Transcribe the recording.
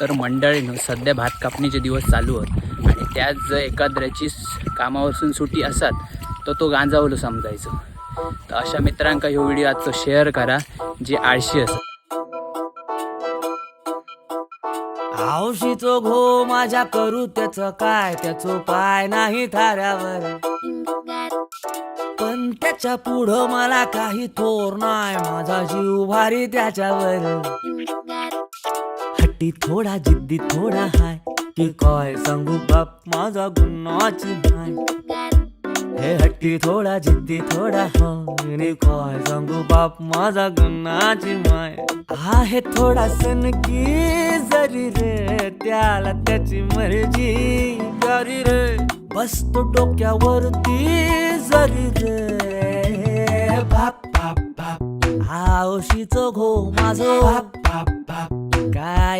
तर मंडळीनं सध्या भात कापणीचे दिवस चालू आहेत आणि त्यात जर एखाद्याची कामावरसून सुटी असतात तर तो गांजावलो समजायचो. तर अशा मित्रांका ह्यो व्हिडिओ आजचो शेअर करा जे आळशी असत. हौशीचो घो माझ्या करू त्याचं काय, त्याचो पाय नाही थाऱ्यावर, पण त्याच्या पुढं मला काही थोर नाही, माझा जीव भारी त्याच्यावर. हट्टी थोडा जिद्दी थोडा हाय, की काय सांगू बाप माझा गुन्हाची नाय. हे हट्टी थोडा जिद्दी थोडा हाय, आणि काय सांगू बाप माझा गुन्हाची माय. आहे थोडा सनकी जरी रे, त्याला त्याची मर्जी जरी रे, बसतो डोक्यावरती जरी रे. बाप बाप बाप हौशीचो घो माझो बाप बाप बाप काय